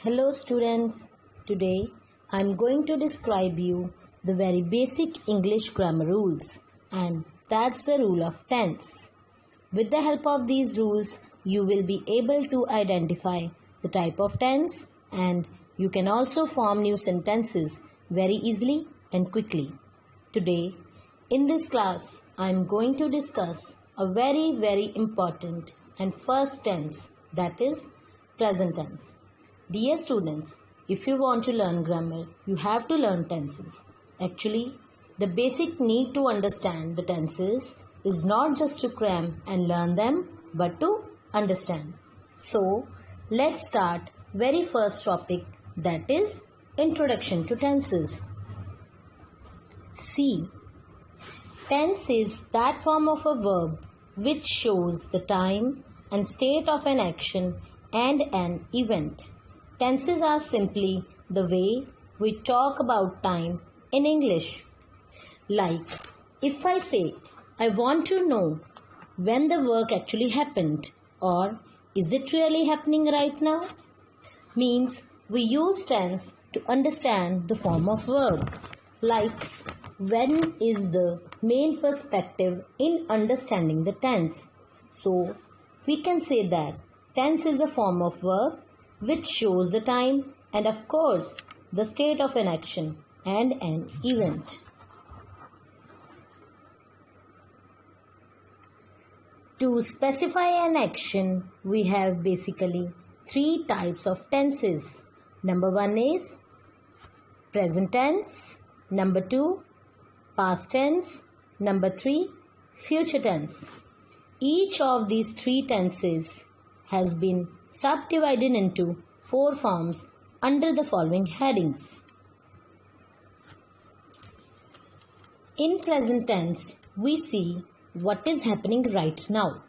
Hello students, today I am going to describe you the very basic English grammar rules, and that's the rule of tense. With the help of these rules, you will be able to identify the type of tense and you can also form new sentences very easily and quickly. Today in this class, I am going to discuss a very important and first tense, that is present tense. Dear students, if you want to learn grammar, you have to learn tenses. Actually, the basic need to understand the tenses is not just to cram and learn them, but to understand. So, let's start very first topic, that is introduction to tenses. See, tense is that form of a verb which shows the time and state of an action and an event. Tenses are simply the way we talk about time in English. Like, if I say, I want to know when the work actually happened, or is it really happening right now? Means we use tense to understand the form of verb. Like, when is the main perspective in understanding the tense. So, we can say that tense is a form of verb which shows the time and of course the state of an action and an event. To specify an action, we have basically three types of tenses. Number one is present tense, number two past tense, number three future tense. Each of these three tenses has been subdivided into four forms under the following headings. In present tense, we see what is happening right now.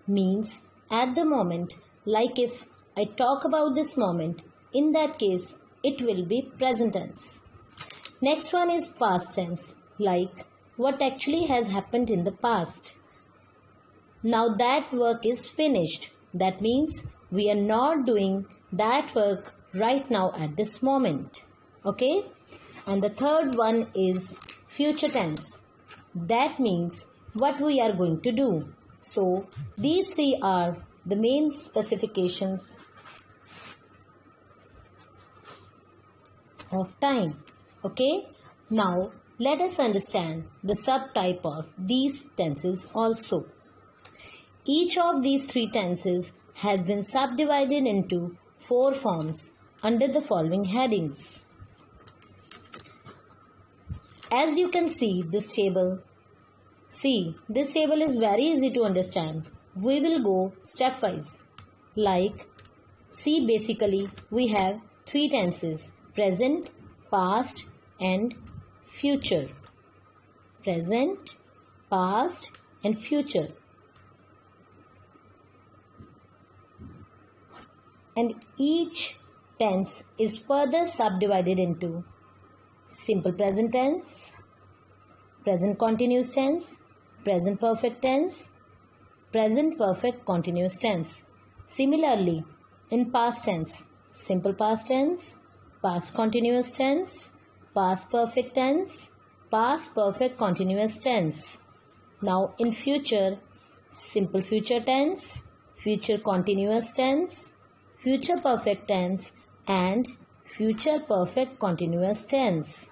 Means at the moment, like if I talk about this moment, in that case, it will be present tense. Next one is past tense, like what actually has happened in the past. Now that work is finished. That means we are not doing that work right now at this moment. Okay? And the third one is future tense. That means what we are going to do. So, these three are the main specifications of time. Okay? Now, let us understand the subtype of these tenses also. Each of these three tenses has been subdivided into four forms under the following headings. As you can see this table, this table is very easy to understand. We will go stepwise. Like, see, basically we have three tenses: present, past and future. Present, past and future. And each tense is further subdivided into simple present tense, present continuous tense, present perfect tense, present perfect continuous tense. Similarly, in past tense, simple past tense, past continuous tense, past perfect tense, past perfect continuous tense. Now in future, simple future tense, future continuous tense, future perfect tense and future perfect continuous tense.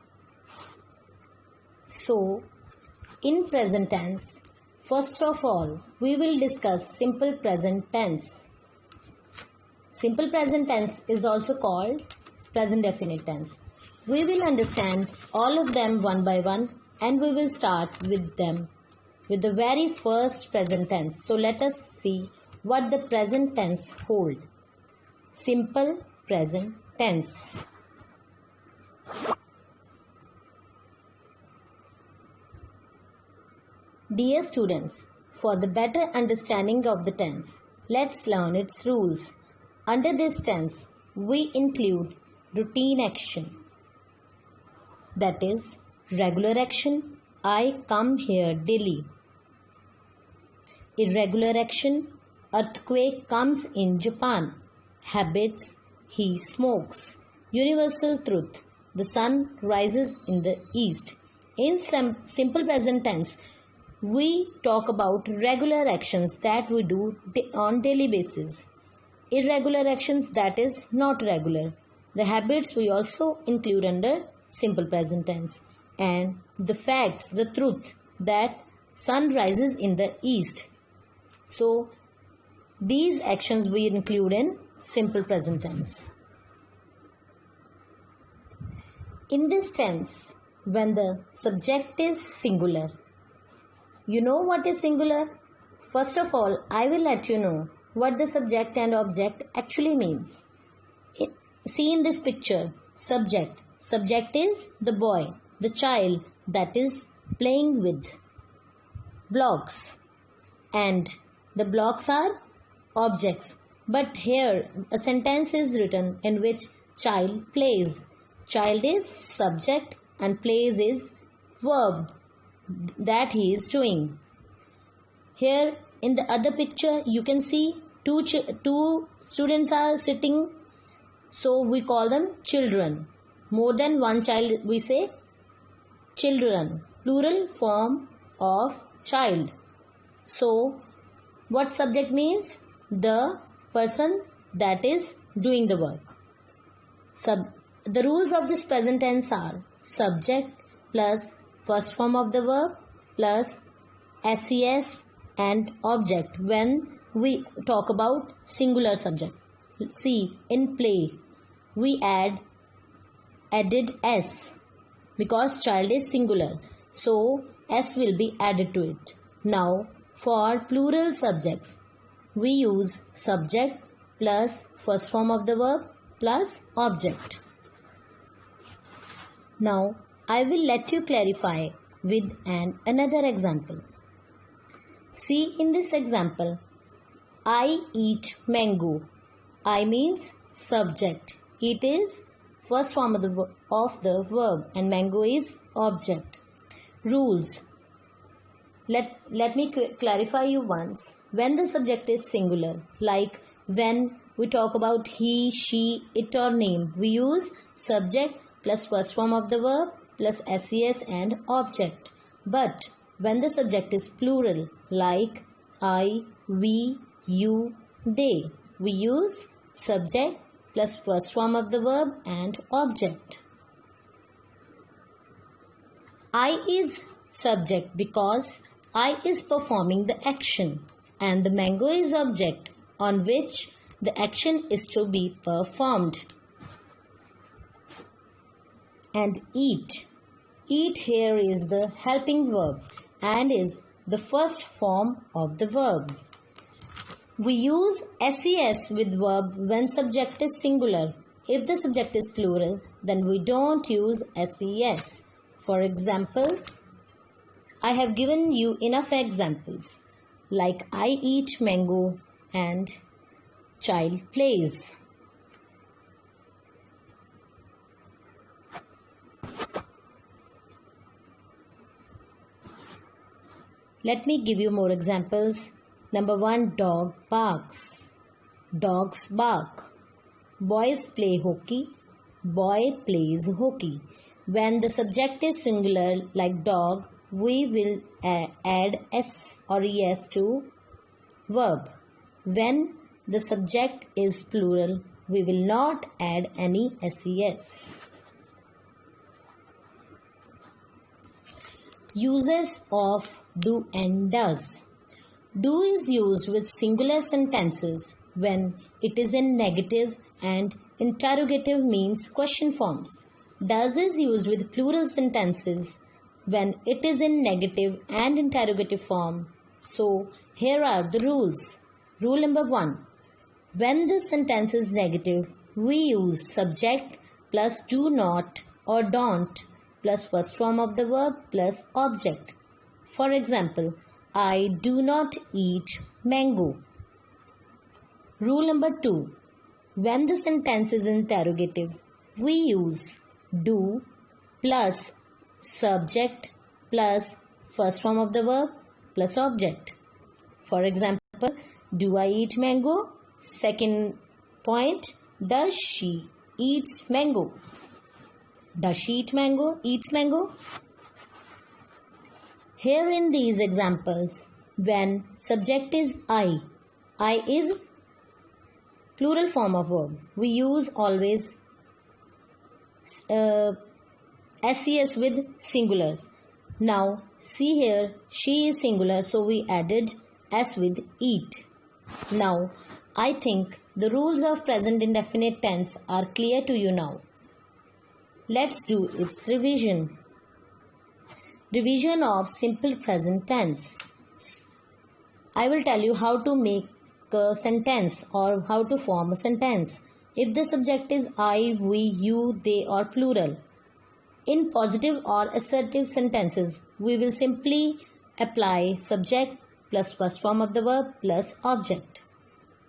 So, in present tense, first of all, we will discuss simple present tense. Simple present tense is also called present definite tense. We will understand all of them one by one and we will start with them with the very first present tense. So, let us see what the present tense hold. Simple present tense. Dear students, for the better understanding of the tense, let's learn its rules. Under this tense, we include routine action. That is, regular action, I come here daily. Irregular action, earthquake comes in Japan. Habits, he smokes. Universal truth. The sun rises in the east. In simple present tense, we talk about regular actions that we do on daily basis. Irregular actions, that is not regular. The habits we also include under simple present tense. And the facts, the truth, that sun rises in the east. So these actions we include in simple present tense. In this tense, when the subject is singular, you know what is singular? First of all, I will let you know what the subject and object actually means. See in this picture, subject. Subject is the boy, the child that is playing with blocks. And the blocks are objects. But here a sentence is written in which child plays. Child is subject and plays is verb that he is doing. Here in the other picture you can see two students are sitting, so we call them children. More than one child we say children, plural form of child. So what subject means? The person that is doing the work. The rules of this present tense are subject plus first form of the verb plus SES and object when we talk about singular subject. See, in play we added S because child is singular, so S will be added to it. Now for plural subjects we use subject plus first form of the verb plus object. Now I will let you clarify with another example. See in this example, I eat mango. I means subject. Eat is first form of the verb and mango is object. Rules. Let me clarify you once. When the subject is singular, like when we talk about he, she, it or name, we use subject plus first form of the verb plus SES and object. But when the subject is plural, like I, we, you, they, we use subject plus first form of the verb and object. I is subject because I is performing the action and the mango is object on which the action is to be performed. And eat. Eat here is the helping verb and is the first form of the verb. We use SES with verb when subject is singular. If the subject is plural, then we don't use SES. For example, I have given you enough examples like I eat mango and child plays. Let me give you more examples. Number 1, dog barks. Dogs bark. Boys play hockey. Boy plays hockey. When the subject is singular like dog, we will add S or ES to verb. When the subject is plural, we will not add any SES. Uses of do and does. Do is used with singular sentences when it is in negative and interrogative means question forms. Does is used with plural sentences when it is in negative and interrogative form. So here are the rules. Rule number 1. When the sentence is negative, we use subject plus do not or don't plus first form of the verb plus object. For example, I do not eat mango. Rule number 2. When the sentence is interrogative, we use do plus subject plus first form of the verb plus object. For example, do I eat mango? Second point, Does she eats mango? Does she eat mango? Eats mango? Here in these examples, when subject is I is plural form of verb. We use always SES with singulars. Now see here, she is singular, so we added S with eat. Now I think the rules of present indefinite tense are clear to you now. Let's do its revision. Revision of simple present tense. I will tell you how to make a sentence or how to form a sentence. If the subject is I, we, you, they or plural. In positive or assertive sentences, we will simply apply subject plus first form of the verb plus object.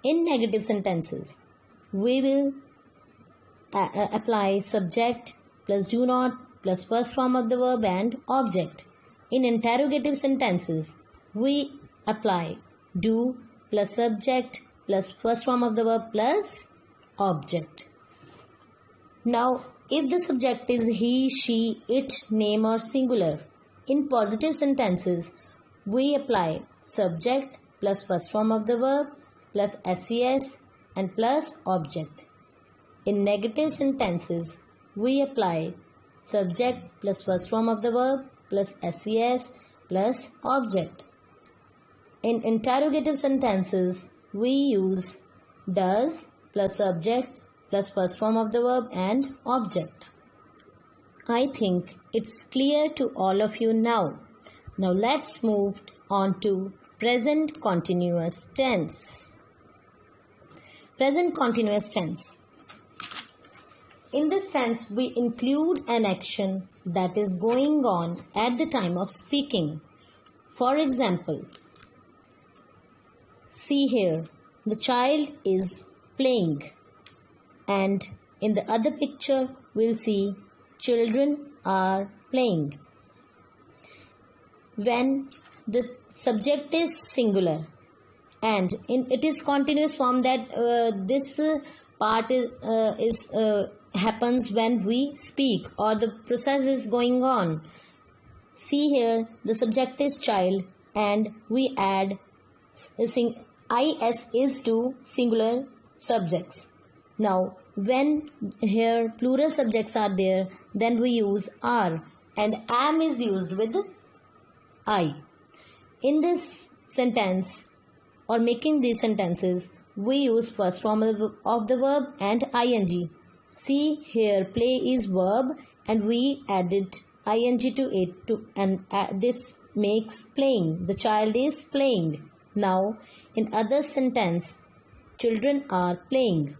In negative sentences, we will apply subject plus do not plus first form of the verb and object. In interrogative sentences, we apply do plus subject plus first form of the verb plus object. Now, if the subject is he, she, it, name or singular, in positive sentences, we apply subject plus first form of the verb plus SES and plus object. In negative sentences, we apply subject plus first form of the verb plus SES plus object. In interrogative sentences, we use does plus subject plus first form of the verb and object. I think it's clear to all of you now. Now let's move on to present continuous tense. Present continuous tense. In this tense, we include an action that is going on at the time of speaking. For example, see here, the child is playing, and in the other picture, we'll see children are playing. When the subject is singular and it is continuous form, that this part is happens when we speak or the process is going on. See here, the subject is child and we add is is to singular subjects. Now when here plural subjects are there, then we use are, and am is used with I. In this sentence or making these sentences, we use first form of the verb and ing. See here, play is verb and we added ing to it and this makes playing. The child is playing. Now in other sentence, children are playing.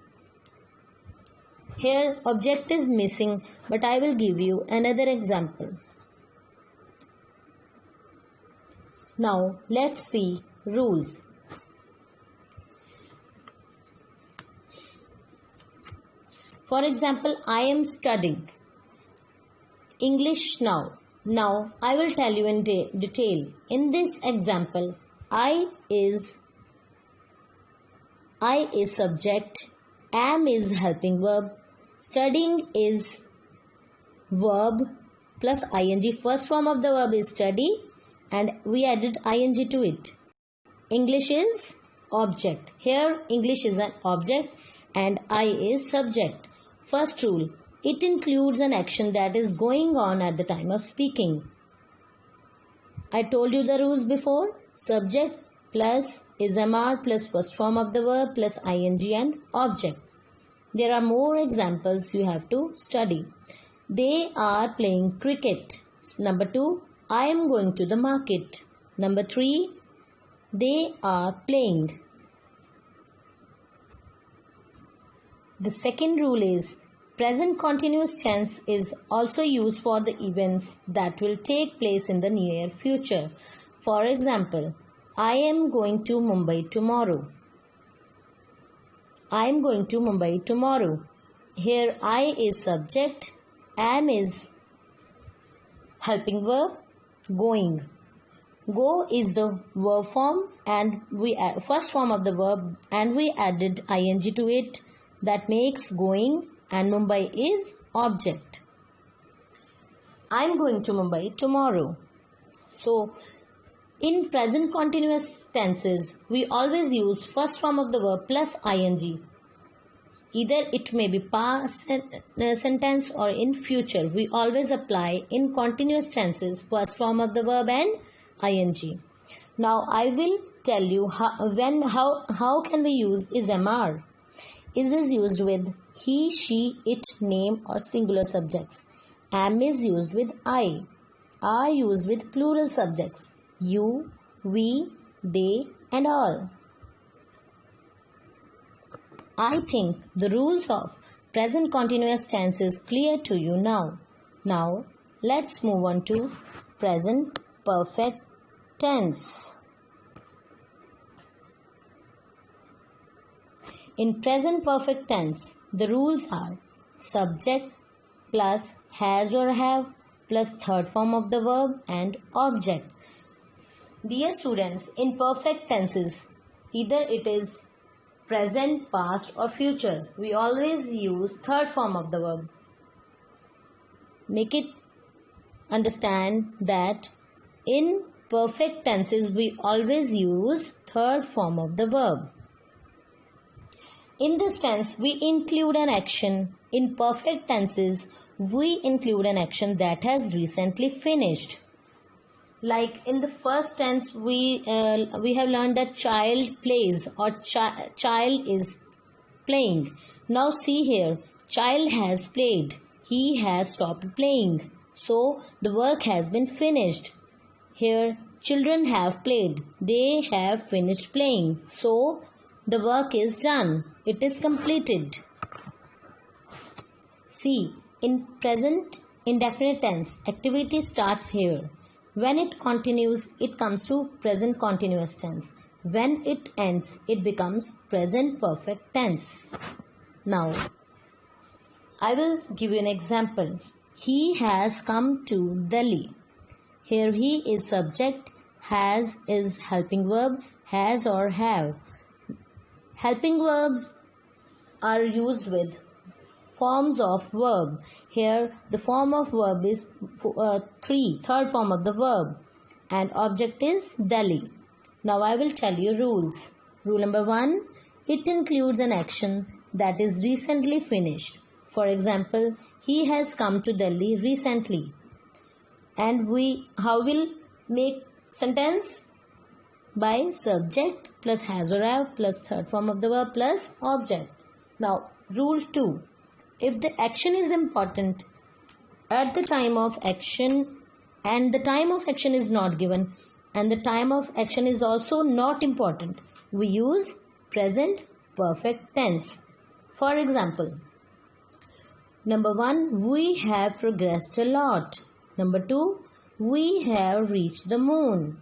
Here object is missing, but I will give you another example. Now let's see rules. For example, I am studying English now. Now I will tell you in detail. In this example, I is subject, am is helping verb, studying is verb plus ing. First form of the verb is study and we added ing to it. English is object. Here English is an object and I is subject. First rule, it includes an action that is going on at the time of speaking. I told you the rules before. Subject plus is MR plus first form of the verb plus ing and object. There are more examples you have to study. They are playing cricket. Number 2, I am going to the market. Number 3, they are playing. The second rule is present continuous tense is also used for the events that will take place in the near future. For example, I am going to Mumbai tomorrow. I am going to Mumbai tomorrow. Here I is subject, am is helping verb, going. Go is the verb form and we first form of the verb and we added ing to it. that makes going, and Mumbai is object. I am going to Mumbai tomorrow. So, in present continuous tenses, we always use first form of the verb plus ing. Either it may be past sentence or in future. We always apply in continuous tenses first form of the verb and ing. Now I will tell you how can we use is mr. Is used with he, she, it, name or singular subjects. Am is used with I. Are used with plural subjects. You, we, they and all. I think the rules of present continuous tense is clear to you now. Now, let's move on to present perfect tense. In present perfect tense, the rules are subject plus has or have plus third form of the verb and object. Dear students, in perfect tenses, either it is present, past or future, we always use third form of the verb. Make it understand that in perfect tenses we always use third form of the verb. In this tense we include an action. In perfect tenses we include an action that has recently finished. Like in the first tense we have learned that child plays or child is playing. Now see here, child has played, he has stopped playing, so the work has been finished. Here children have played, they have finished playing, so the work is done, it is completed. See, in present indefinite tense, activity starts here. When it continues, it comes to present continuous tense. When it ends, it becomes present perfect tense. Now, I will give you an example. He has come to Delhi. Here he is subject, has is helping verb, has or have. Helping verbs are used with forms of verb. Here the form of verb is third form of the verb, and object is Delhi. Now I will tell you rules. Rule number 1, it includes an action that is recently finished. For example, he has come to Delhi recently. And how will make sentence? By subject plus has or have plus third form of the verb plus object. Now rule 2, if the action is important at the time of action and the time of action is not given and the time of action is also not important, we use present perfect tense. For example, number 1, we have progressed a lot. Number 2, we have reached the moon.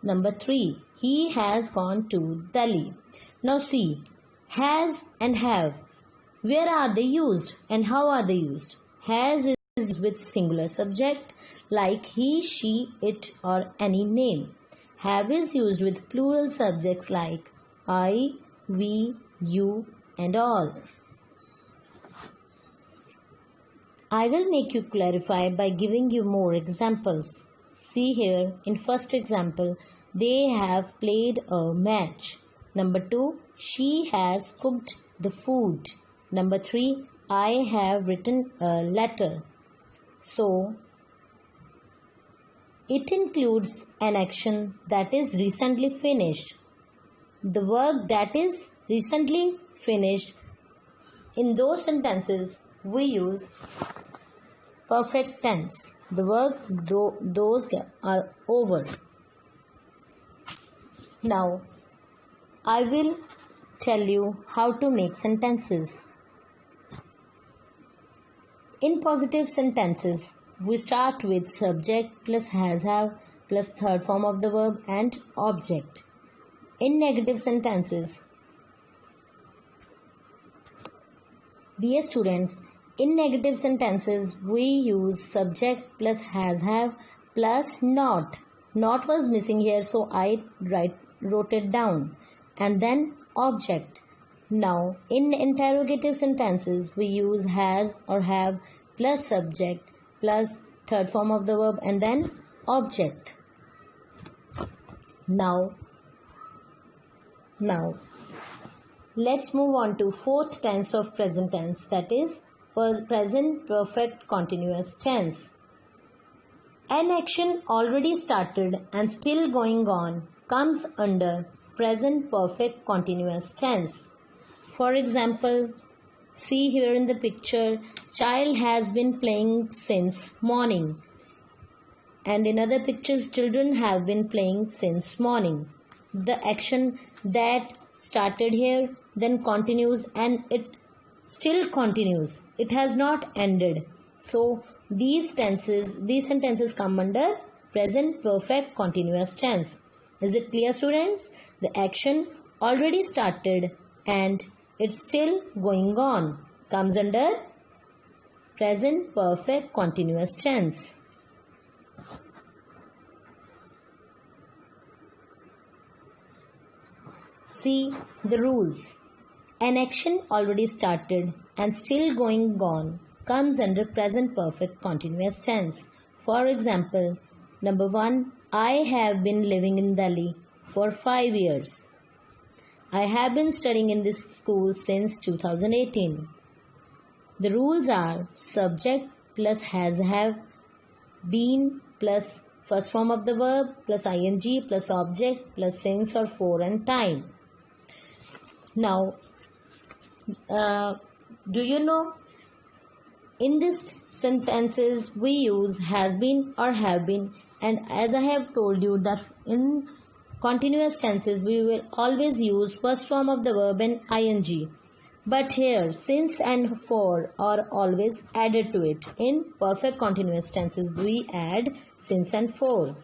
Number 3, he has gone to Delhi. Now see, has and have, where are they used and how are they used? Has is with singular subject like he, she, it or any name. Have is used with plural subjects like I, we, you and all. I will make you clarify by giving you more examples. See here, in first example, they have played a match. Number 2, she has cooked the food. Number 3, I have written a letter. So, it includes an action that is recently finished. The work that is recently finished, in those sentences, we use perfect tense. The work, those are over. Now, I will tell you how to make sentences. In positive sentences, we start with subject plus has have plus third form of the verb and object. In negative sentences, dear students, in negative sentences, we use subject plus has have plus not. Not was missing here, so I wrote it down. And then object. Now, in interrogative sentences, we use has or have plus subject plus third form of the verb and then object. Now, let's move on to fourth tense of present tense, that is present perfect continuous tense. An action already started and still going on comes under present perfect continuous tense. For example, see here in the picture, child has been playing since morning. And in other picture, children have been playing since morning. The action that started here then continues and it still continues. It has not ended. So these sentences come under present perfect continuous tense. Is it clear, students? The action already started and it's still going on comes under present perfect continuous tense. See the rules. An action already started and still going on comes under present perfect continuous tense. For example, number 1, I have been living in Delhi for 5 years. I have been studying in this school since 2018. The rules are subject plus has have, been plus first form of the verb plus ing plus object plus since or for and time. Now, do you know, in these sentences we use has been or have been, and as I have told you that in continuous tenses we will always use first form of the verb and ing. But here since and for are always added to it. In perfect continuous tenses we add since and for.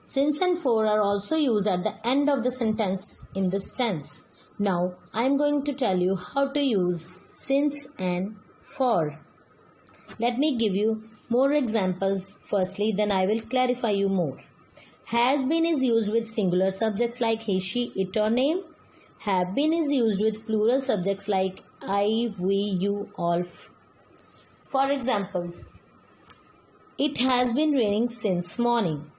Since and for are also used at the end of the sentence in this tense. Now I am going to tell you how to use since and for. Let me give you more examples firstly, then I will clarify you more. Has been is used with singular subjects like he, she, it or name. Have been is used with plural subjects like I, we, you, all. For examples, it has been raining since morning.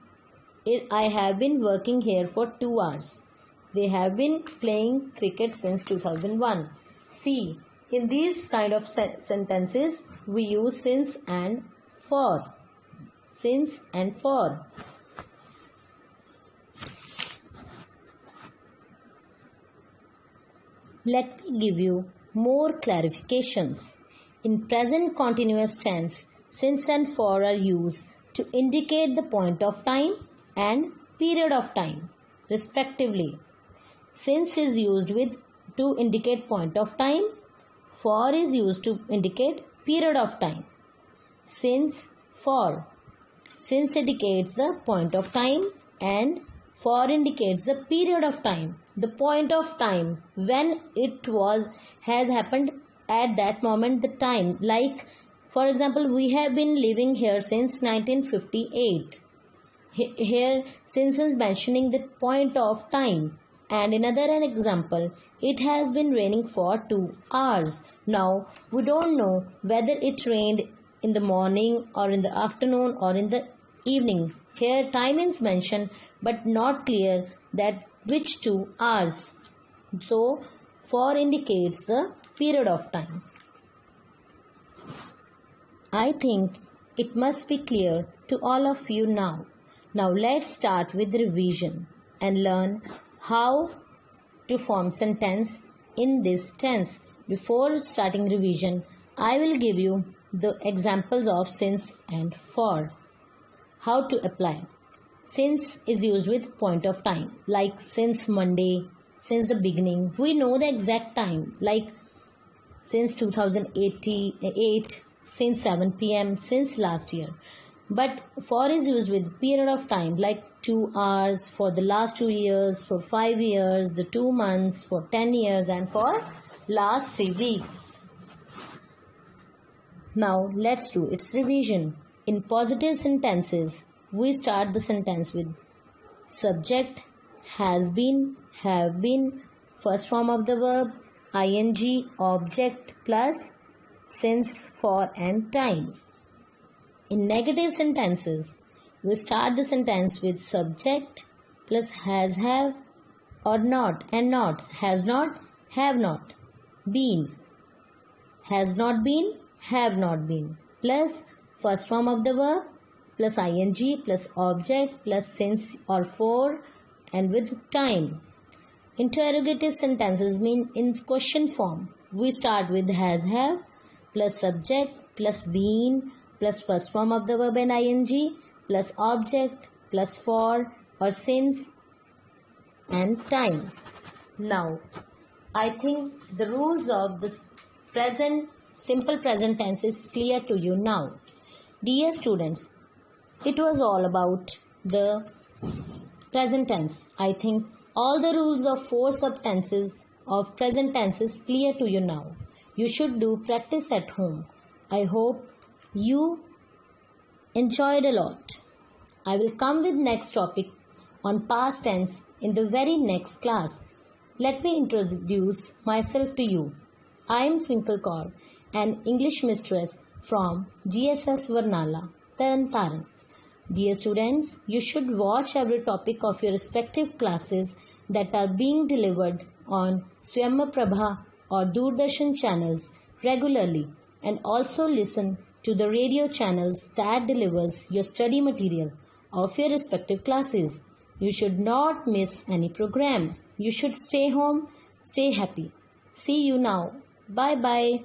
I have been working here for 2 hours. They have been playing cricket since 2001. See, in these kind of sentences, we use since and for. Since and for. Let me give you more clarifications. In present continuous tense, since and for are used to indicate the point of time and period of time, respectively. Since is used to indicate point of time. For is used to indicate period of time. Since, for. Since indicates the point of time and for indicates the period of time. The point of time when it has happened at that moment, the time. Like, for example, we have been living here since 1958. Here, since is mentioning the point of time. And another example, it has been raining for 2 hours. Now, we don't know whether it rained in the morning or in the afternoon or in the evening. Here, time is mentioned but not clear that which 2 hours. So, for indicates the period of time. I think it must be clear to all of you now. Now, let's start with revision and learn how to form sentence in this tense. Before starting revision, I will give you the examples of since and for. How to apply. Since is used with point of time, like since Monday, since the beginning. We know the exact time, like since 2008, since 7 p.m., since last year. But for is used with period of time, like 2 hours, for the last 2 years, for 5 years, the 2 months, for 10 years, and for last 3 weeks. Now let's do its revision. In positive sentences, we start the sentence with subject, has been, have been, first form of the verb, ing, object plus since, for and time. In negative sentences, we start the sentence with subject plus has, have or not and not. Has not, have not. Been, has not been, have not been. Plus first form of the verb plus ing plus object plus since or for and with time. Interrogative sentences mean in question form. We start with has, have plus subject plus been plus first form of the verb and ing plus object plus for or since and time. Now, I think the rules of the simple present tense is clear to you now. Dear students, it was all about the present tense. I think all the rules of 4 subtenses of present tense is clear to you now. You should do practice at home. I hope you enjoyed a lot. I will come with next topic on past tense in the very next class. Let me introduce myself to you. I am Swinkle Kaur, an English mistress from GSS Varnala, Taran. Dear students, you should watch every topic of your respective classes that are being delivered on Swayamprabha or Doordarshan channels regularly, and also listen to the radio channels that delivers your study material of your respective classes. You should not miss any program. You should stay home, stay happy. See you now. Bye bye.